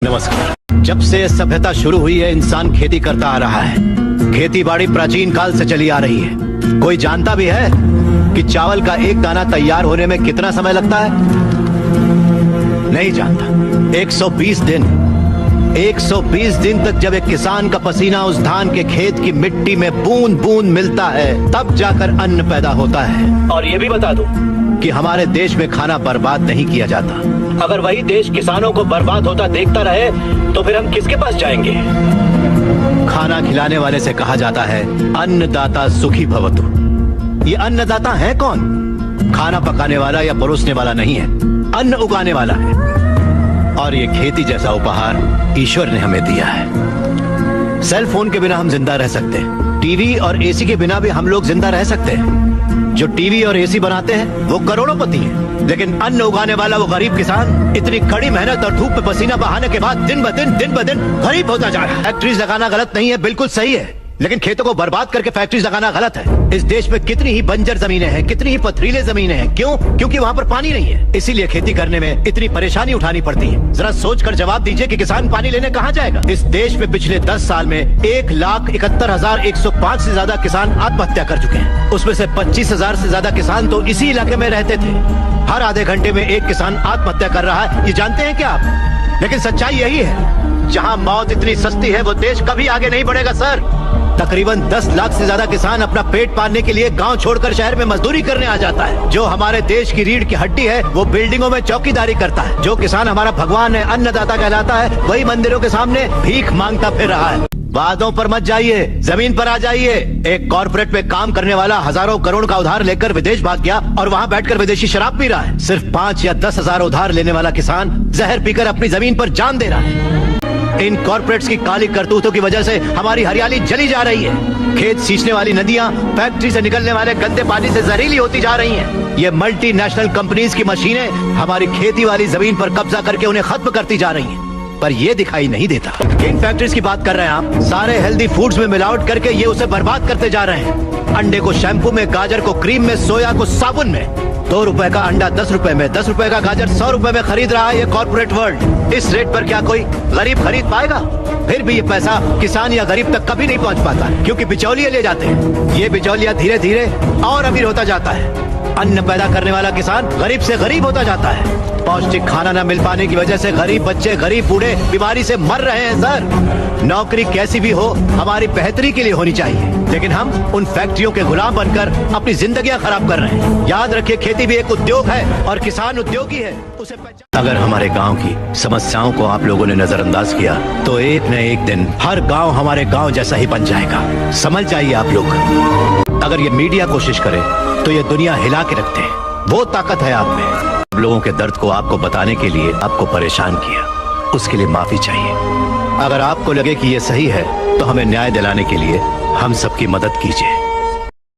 नमस्कार। जब से सभ्यता शुरू हुई है इंसान खेती करता आ रहा है। खेती बाड़ी प्राचीन काल से चली आ रही है। कोई जानता भी है कि चावल का एक दाना तैयार होने में कितना समय लगता है? नहीं जानता। 120 दिन 120 दिन तक जब एक किसान का पसीना उस धान के खेत की मिट्टी में बूंद बूंद मिलता है, तब जाकर अन्न पैदा होता है। और ये भी बता दूं कि हमारे देश में खाना बर्बाद नहीं किया जाता। अगर वही देश किसानों को बर्बाद होता देखता रहे तो फिर हम किसके पास जाएंगे? खाना खिलाने वाले से कहा जाता है अन्नदाता सुखी भवतु। ये अन्नदाता है कौन? खाना पकाने वाला या परोसने वाला नहीं है, अन्न उगाने वाला है। और ये खेती जैसा उपहार ईश्वर ने हमें दिया है। सेल फोन के बिना हम जिंदा रह सकते हैं, टीवी और एसी के बिना भी हम लोग जिंदा रह सकते हैं। जो टीवी और एसी बनाते हैं वो करोड़ोंपति हैं, लेकिन अन्न उगाने वाला वो गरीब किसान इतनी कड़ी मेहनत और धूप में पसीना बहाने के बाद दिन ब दिन गरीब होता जा रहा है। फैक्ट्रीज लगाना गलत नहीं है, बिल्कुल सही है, लेकिन खेतों को बर्बाद करके फैक्ट्रीज लगाना गलत है। इस देश में कितनी ही बंजर जमीनें हैं, कितनी ही पथरीले जमीनें हैं। क्यों? क्योंकि वहाँ पर पानी नहीं है, इसीलिए खेती करने में इतनी परेशानी उठानी पड़ती है। जरा सोच कर जवाब दीजिए कि किसान पानी लेने कहाँ जाएगा? इस देश में पिछले 10 साल में 1,71,105 से ज्यादा किसान आत्महत्या कर चुके हैं। उसमें से 25,000 से ज्यादा किसान तो इसी इलाके में रहते थे। हर आधे घंटे में एक किसान आत्महत्या कर रहा है, ये जानते हैं क्या आप? लेकिन सच्चाई यही है, जहाँ मौत इतनी सस्ती है वो देश कभी आगे नहीं बढ़ेगा सर। तकरीबन 10 लाख से ज्यादा किसान अपना पेट पालने के लिए गांव छोड़कर शहर में मजदूरी करने आ जाता है। जो हमारे देश की रीढ़ की हड्डी है वो बिल्डिंगों में चौकीदारी करता है। जो किसान हमारा भगवान है, अन्नदाता कहलाता है, वही मंदिरों के सामने भीख मांगता फिर रहा है। बातों पर मत जाइए, जमीन पर आ जाइए। एक कॉर्पोरेट में काम करने वाला हजारों करोड़ का उधार लेकर विदेश भाग गया और वहाँ बैठकर विदेशी शराब पी रहा है। सिर्फ 5 या 10 हजार उधार लेने वाला किसान जहर पीकर अपनी जमीन पर जान दे रहा है। इन कॉर्पोरेट्स की काली करतूतों की वजह से हमारी हरियाली जली जा रही है। खेत सींचने वाली नदियां फैक्ट्री से निकलने वाले गंदे पानी से जहरीली होती जा रही हैं। ये मल्टीनेशनल कंपनीज की मशीनें हमारी खेती वाली जमीन पर कब्जा करके उन्हें खत्म करती जा रही हैं। पर ये दिखाई नहीं देता। किन फैक्ट्रीज की बात कर रहे हैं आप? सारे हेल्दी फूड्स में मिलावट करके ये उसे बर्बाद करते जा रहे हैं। अंडे को शैम्पू में, गाजर को क्रीम में, सोया को साबुन में। 2 रुपए का अंडा 10 रुपए में, 10 रुपए का गाजर 100 रुपए में खरीद रहा है ये कॉर्पोरेट वर्ल्ड। इस रेट पर क्या कोई गरीब खरीद पाएगा? फिर भी ये पैसा किसान या गरीब तक कभी नहीं पहुंच पाता है, क्योंकि बिचौलिए ले जाते हैं। ये बिचौलिया धीरे धीरे और अमीर होता जाता है। अन्न पैदा करने वाला किसान गरीब से गरीब होता जाता है। पौष्टिक खाना न मिल पाने की वजह से गरीब बच्चे, गरीब बूढ़े बीमारी से मर रहे हैं सर। नौकरी कैसी भी हो हमारी बेहतरी के लिए होनी चाहिए, लेकिन हम उन फैक्ट्रियों के गुलाम बनकर अपनी जिंदगियां खराब कर रहे हैं। याद रखिए, खेती भी एक उद्योग है और किसान उद्योगी है, उसे अगर हमारे गांव की समस्याओं को आप लोगों ने नजरअंदाज किया तो एक न एक दिन हर गांव हमारे गांव जैसा ही बन जाएगा। समझ जाइए आप लोग। अगर ये मीडिया कोशिश करे तो ये दुनिया हिला के रखते हैं। वो ताकत है आप में। लोगों के दर्द को आपको बताने के लिए आपको परेशान किया, उसके लिए माफी चाहिए। अगर आपको लगे कि ये सही है तो हमें न्याय दिलाने के लिए हम सबकी मदद कीजिए।